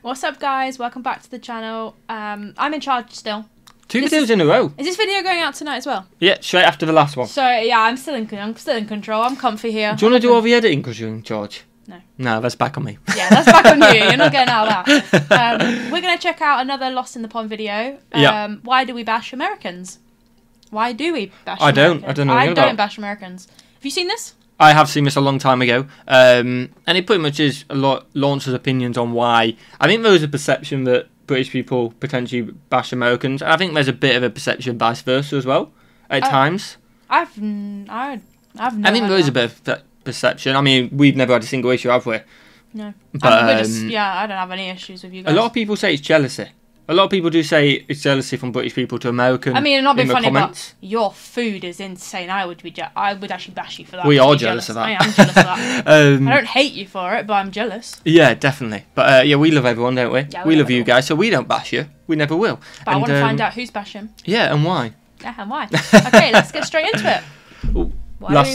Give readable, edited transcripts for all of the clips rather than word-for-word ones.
What's up, guys? Welcome back to the channel. I'm in charge still. Two videos in a row. Is this video going out tonight as well? Yeah, straight after the last one. So yeah, I'm still in control. I'm comfy here. Do you want to do all the editing because you're in charge? No. No, that's back on me. Yeah, that's back on you. You're not getting out of that. We're going to check out another Lost in the Pond video. Why do we bash Americans? Why do we bash Americans? I don't know. I don't bash Americans. Have you seen this? I have seen this a long time ago. And it pretty much is a lot launches opinions on why. I think there was a perception that British people potentially bash Americans. And I think there's a bit of a perception vice versa as well at times. I've never I think there is a bit of that perception. I mean, we've never had a single issue, have we? No. But I don't have any issues with you guys. A lot of people say it's jealousy. A lot of people do say it's jealousy from British people to American. I mean, not being funny, comments. but your food is insane. I would actually bash you for that. We are jealous of that. I am jealous of that. I don't hate you for it, but I'm jealous. Yeah, definitely. But yeah, we love everyone, don't we? Yeah, we love you guys, so we don't bash you. We never will. But I want to find out who's bashing. Yeah, and why? Yeah, and why? Okay, let's get straight into it. What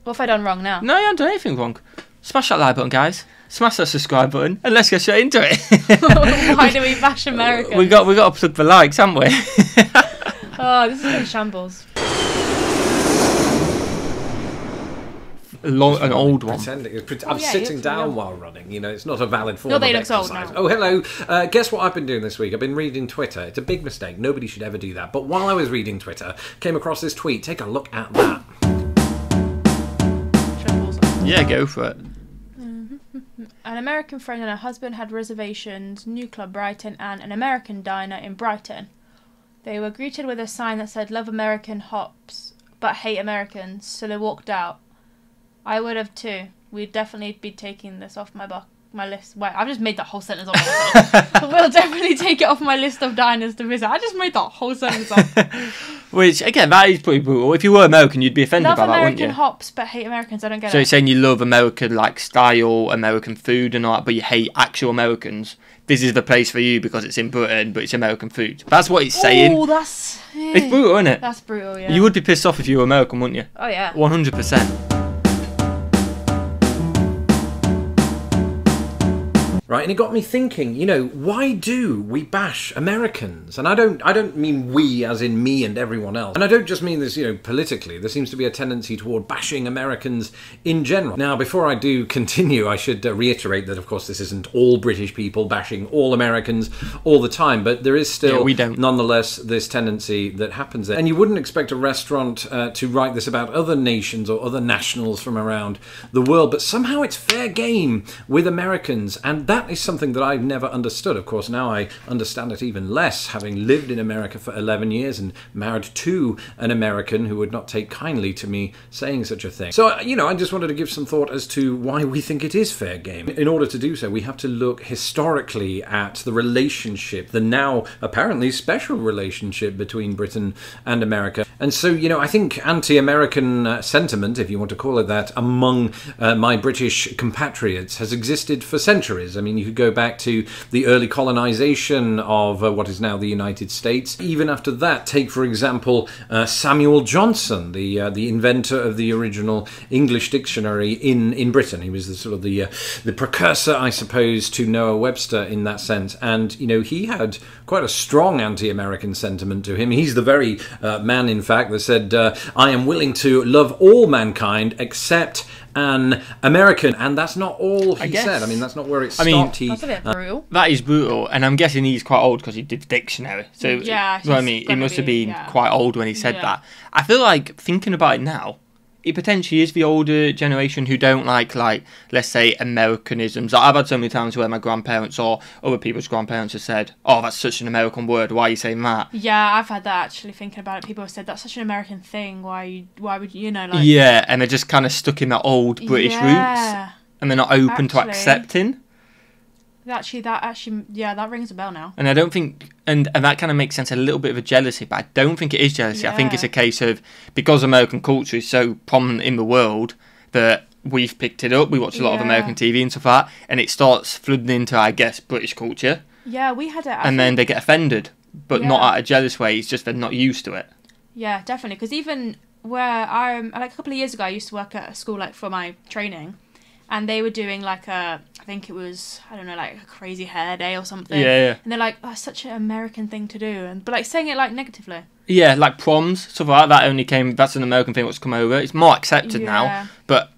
have I done wrong now? No, you haven't done anything wrong. Smash that like button, guys. Smash that subscribe button, and let's get straight into it. Why do we bash Americans? We got to plug the likes, haven't we? Oh, this is in shambles. An old one. I'm sitting down while running. You know, it's not a valid form of they look exercise. old now. Oh, hello. Guess what I've been doing this week? I've been reading Twitter. It's a big mistake. Nobody should ever do that. But while I was reading Twitter, came across this tweet. Take a look at that. Yeah, go for it. An American friend and her husband had reservations, New Club Brighton, and an American diner in Brighton. They were greeted with a sign that said, "Love American hops, but hate Americans," so they walked out. I would have too. We'd definitely be taking this off my list. Wait, I've just made that whole sentence up. We'll definitely take it off my list of diners to visit. I just made that whole sentence up. Which, again, that is pretty brutal. If you were American, you'd be offended by that, wouldn't you? Love American hops, but hate Americans. I don't get it. So you're saying you love American, like, style, American food and all that, but you hate actual Americans. This is the place for you because it's in Britain, but it's American food. That's what it's saying. Oh, that's... It's brutal, isn't it? That's brutal, yeah. You would be pissed off if you were American, wouldn't you? Oh, yeah. 100%. Right, and it got me thinking, you know, why do we bash Americans? And I don't mean we as in me and everyone else. And I don't just mean this, you know, politically. There seems to be a tendency toward bashing Americans in general. Now, before I do continue, I should reiterate that, of course, this isn't all British people bashing all Americans all the time, but there is still, nonetheless, this tendency that happens there. And you wouldn't expect a restaurant to write this about other nations or other nationals from around the world, but somehow it's fair game with Americans, and that is something that I've never understood. Of course, now I understand it even less, having lived in America for 11 years and married to an American who would not take kindly to me saying such a thing. So, you know, I just wanted to give some thought as to why we think it is fair game. In order to do so, we have to look historically at the relationship, the now apparently special relationship between Britain and America. And so, you know, I think anti-American sentiment, if you want to call it that, among my British compatriots has existed for centuries. I mean, you could go back to the early colonization of what is now the United States. Even after that, take, for example, Samuel Johnson, the inventor of the original English dictionary in Britain. He was the precursor, I suppose, to Noah Webster in that sense. And, you know, he had quite a strong anti-American sentiment to him. He's the very man, in fact, that said, "I am willing to love all mankind except an American," and that's not all he said. I mean, that's not where it stopped. That's a bit brutal. That is brutal, and I'm guessing he's quite old because he did the dictionary. So, yeah, I mean, he must have been quite old when he said that. I feel like, thinking about it now, it potentially is the older generation who don't like, let's say, Americanisms. I've had so many times where my grandparents or other people's grandparents have said, "Oh, that's such an American word, why are you saying that?" Yeah, I've had that, actually, thinking about it. People have said, "That's such an American thing, why would you know, like..." Yeah, and they're just kind of stuck in that old British roots, and they're not open to accepting. That rings a bell now. And I don't think, and that kind of makes sense, a little bit of a jealousy, but I don't think it is jealousy. I think it's a case of, because American culture is so prominent in the world, that we've picked it up, we watch a lot of American TV and stuff like that, and it starts flooding into, I guess, British culture. Yeah, we had it. And then they get offended, but not out of a jealous way, it's just they're not used to it. Yeah, definitely, because even where like a couple of years ago, I used to work at a school, like, for my training, and they were doing like I think it was, I don't know, like a crazy hair day or something. Yeah. And they're like, oh, it's such an American thing to do, but like saying it like negatively. Yeah, like proms, stuff like that. That's an American thing that's come over. It's more accepted now, but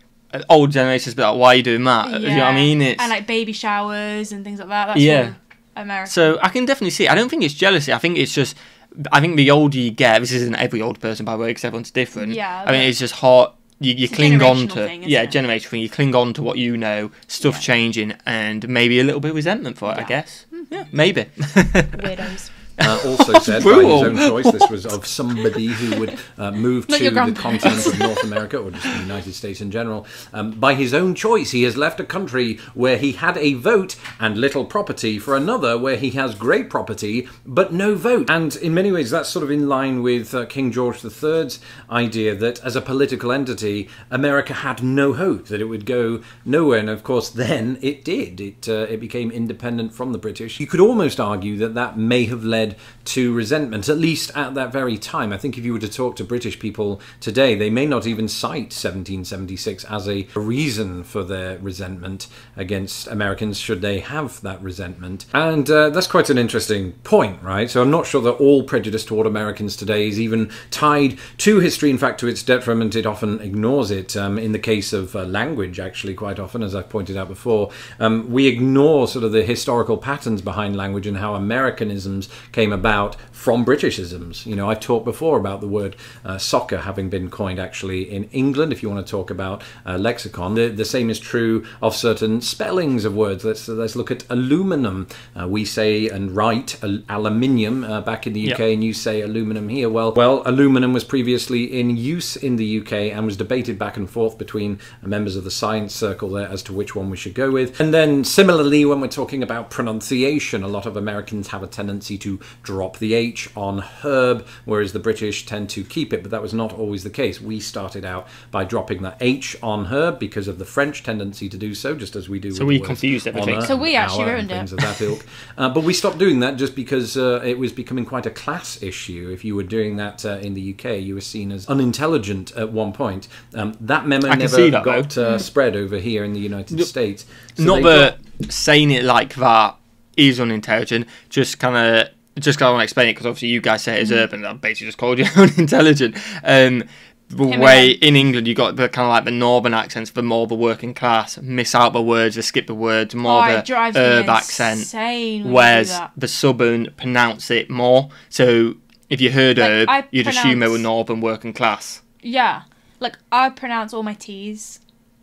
old generations be like, why are you doing that? You know what I mean? And like baby showers and things like that. That's all American. So I can definitely see it. I don't think it's jealousy. I think it's just, I think the older you get, this isn't every old person by the way, because everyone's different. Yeah. I mean, it's just hard. You cling on to, generational thing. You cling on to what you know, stuff changing, and maybe a little bit of resentment for it, I guess. Yeah, maybe. Weirdos. Also said by his own choice, this was of somebody who would move to the continent of North America, or just the United States in general. By his own choice, he has left a country where he had a vote and little property for another where he has great property but no vote. And in many ways, that's sort of in line with King George III's idea that as a political entity, America had no hope, that it would go nowhere. And of course, then it did. It became independent from the British. You could almost argue that that may have led to resentment, at least at that very time. I think if you were to talk to British people today, they may not even cite 1776 as a reason for their resentment against Americans, should they have that resentment. And that's quite an interesting point, right? So I'm not sure that all prejudice toward Americans today is even tied to history. In fact, to its detriment, it often ignores it. In the case of language, actually, quite often, as I've pointed out before, we ignore sort of the historical patterns behind language and how Americanisms came about from Britishisms. You know, I've talked before about the word soccer having been coined actually in England, if you want to talk about lexicon. The same is true of certain spellings of words. Let's look at aluminum. We say and write aluminium back in the UK, and you say aluminum here. Well, aluminum was previously in use in the UK and was debated back and forth between members of the science circle there as to which one we should go with. And then similarly, when we're talking about pronunciation, a lot of Americans have a tendency to drop the H on herb, whereas the British tend to keep it, but that was not always the case. We started out by dropping the H on herb because of the French tendency to do so, just as we do. So we confused everything. So we actually ruined it. Of that ilk. But we stopped doing that just because it was becoming quite a class issue. If you were doing that in the UK, you were seen as unintelligent at one point. That memo never got spread over here in the United States. So not that saying it like that is unintelligent, just kind of want to explain it because obviously you guys say it as urban. I basically just called you unintelligent. The way in England you got the kind of like the northern accents for more the working class, miss out the words, they skip the words, more the herb accent. Whereas the southern pronounce it more. So if you heard herb, you'd assume they were northern working class. Yeah, like I pronounce all my T's,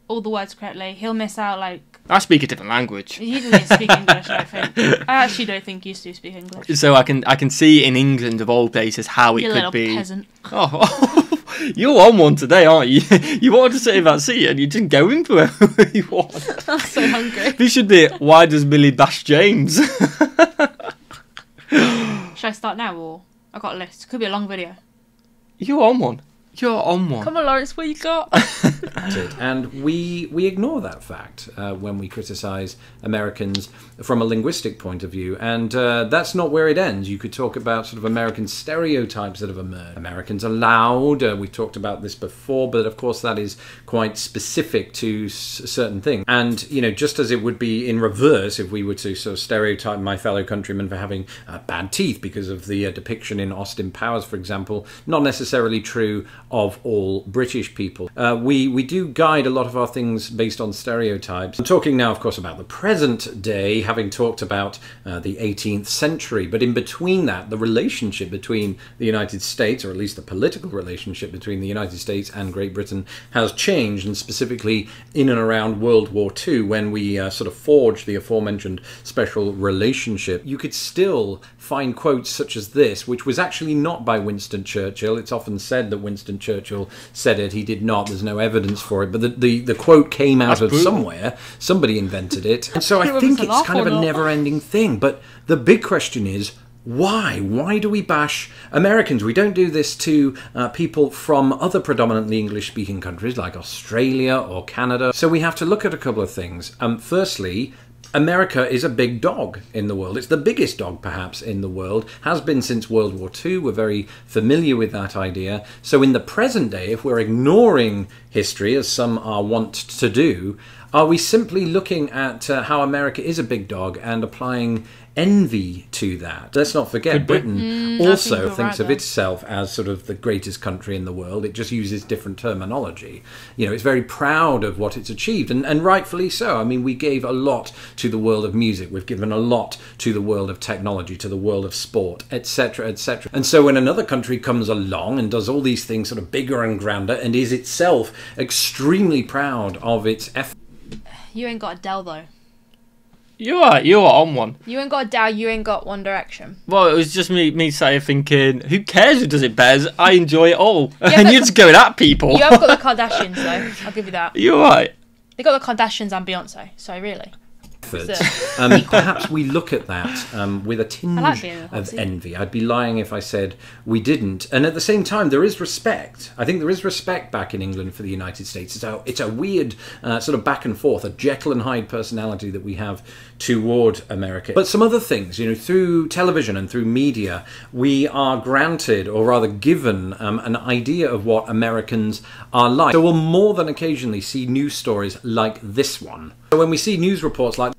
all the words correctly. He'll miss out like. I speak a different language. He doesn't speak English, I think. I actually don't think you do speak English. So I can see in England of all places how it could be. Peasant. Oh, you're on one today, aren't you? You wanted to sit in that seat and you didn't go in for whoever you want. I'm so hungry. This should be why does Billy bash James? Should I start now or I got a list? Could be a long video. You're on one. You're on one. Come on, Lawrence, what you got? That's it. And we ignore that fact when we criticise Americans from a linguistic point of view. And that's not where it ends. You could talk about sort of American stereotypes that have emerged. Americans are loud. We've talked about this before, but of course that is quite specific to certain things. And, you know, just as it would be in reverse if we were to sort of stereotype my fellow countrymen for having bad teeth because of the depiction in Austin Powers, for example, not necessarily true of all British people. We do guide a lot of our things based on stereotypes. I'm talking now, of course, about the present day, having talked about the 18th century, but in between that, the relationship between the United States, or at least the political relationship between the United States and Great Britain, has changed, and specifically in and around World War II, when we sort of forged the aforementioned special relationship. You could still find quotes such as this, which was actually not by Winston Churchill. It's often said that Winston Churchill said it. He did not. There's no evidence for it. But the quote came out of somewhere. Somebody invented it. And so I think it's kind of a never-ending thing. But the big question is, why? Why do we bash Americans? We don't do this to people from other predominantly English-speaking countries like Australia or Canada. So we have to look at a couple of things. Firstly, America is a big dog in the world. It's the biggest dog, perhaps, in the world. Has been since World War II. We're very familiar with that idea. So in the present day, if we're ignoring history, as some are wont to do, Are we simply looking at how America is a big dog and applying envy to that? Let's not forget, Britain also thinks of itself as sort of the greatest country in the world. It just uses different terminology. You know, it's very proud of what it's achieved, and rightfully so. I mean, we gave a lot to the world of music. We've given a lot to the world of technology, to the world of sport, etc., etc. And so when another country comes along and does all these things sort of bigger and grander and is itself extremely proud of its effort. You ain't got Adele, though. You are on one. You ain't got Adele, you ain't got One Direction. Well, it was just me sitting thinking, who cares who does it better? I enjoy it all. Yeah, and you're just going at people. You have got the Kardashians, though. I'll give you that. You're right. They got the Kardashians and Beyonce, so really. Perhaps we look at that with a tinge of envy. I'd be lying if I said we didn't. And at the same time, there is respect. I think there is respect back in England for the United States. It's a weird sort of back and forth, a Jekyll and Hyde personality that we have toward America. But some other things, you know, through television and through media, we are granted, or rather given, an idea of what Americans are like. So we'll more than occasionally see news stories like this one. So when we see news reports like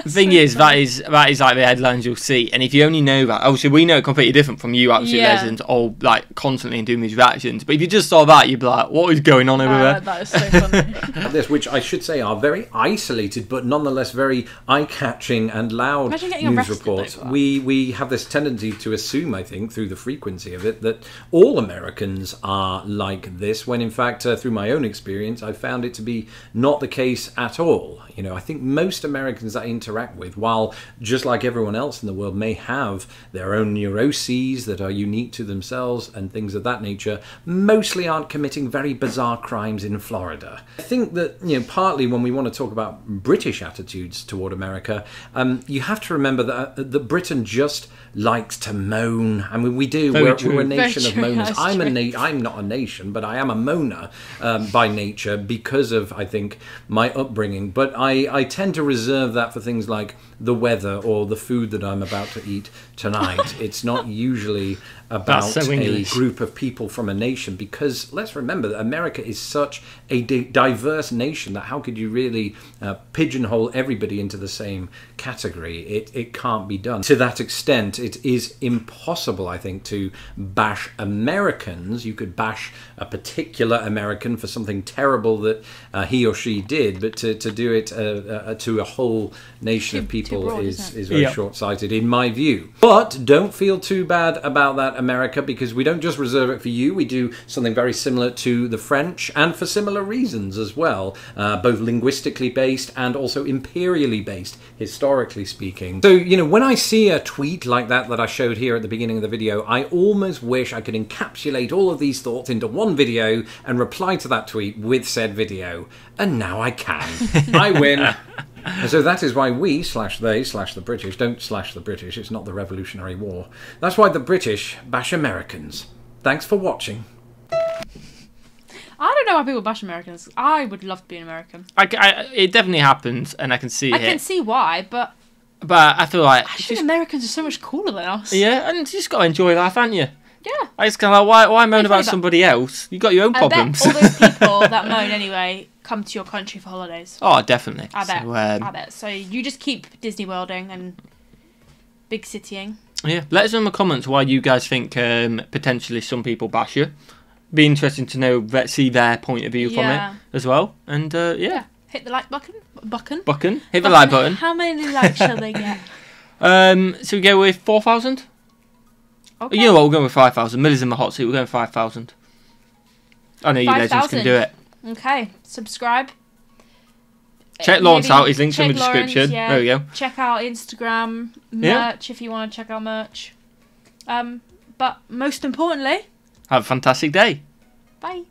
the thing is, that is like the headlines you'll see, and if you only know that, obviously we know it completely different from you, absolute legends, all like constantly doing these reactions. But if you just saw that, you'd be like, "What is going on over there?" That is so funny. This, which I should say are very isolated, but nonetheless very eye-catching and loud news reports. We have this tendency to assume, I think, through the frequency of it, that all Americans are like this, when in fact, through my own experience, I found it to be not the case at all. You know, I think most Americans that I interact with, while just like everyone else in the world may have their own neuroses that are unique to themselves and things of that nature, mostly aren't committing very bizarre crimes in Florida. I think that, you know, partly when we want to talk about British attitudes toward America, you have to remember that Britain just likes to moan. I mean, we do. We're a nation of moaners. I'm not a nation, but I am a moaner by nature because of, I think, my upbringing. But I tend to reserve that for things like the weather or the food that I'm about to eat tonight. It's not usually about a group of people from a nation, because let's remember that America is such a diverse nation that how could you really pigeonhole everybody into the same category? It can't be done. To that extent, it is impossible, I think, to bash Americans. You could bash a particular American for something terrible that he or she did, but to do it to a whole nation of people is very short-sighted in my view. But don't feel too bad about that, America, because we don't just reserve it for you. We do something very similar to the French, and for similar reasons as well, both linguistically based and also imperially based, historically speaking. So, you know, when I see a tweet like that I showed here at the beginning of the video, I almost wish I could encapsulate all of these thoughts into one video and reply to that tweet with said video. And now I can. I win. And so that is why we /they/the British don't slash the British. It's not the Revolutionary War. That's why the British bash Americans. Thanks for watching. I don't know why people bash Americans. I would love to be an American. It definitely happens, and I can see it. I can see why, but I feel like I think Americans are so much cooler than us. Yeah, and you just got to enjoy life, haven't you? Yeah. It's kind of like, why moan about somebody else? You got your own problems. I bet all those people that moan anyway come to your country for holidays. Oh, definitely. I bet. I bet. So you just keep Disney Worlding and big citying. Yeah. Let us know in the comments why you guys think potentially some people bash you. Be interesting to know, see their point of view from it as well. And yeah. Hit the like button. Hit the like button. How many likes shall they get? So we go with 4,000. Okay. You know what? We're going with 5,000. Millie's in the hot seat. We're going 5,000. I know you legends can do it. Okay. Subscribe. Check Lawrence out. His link's in the description. Yeah. There we go. Check out Instagram merch if you want to check out merch. But most importantly, have a fantastic day. Bye.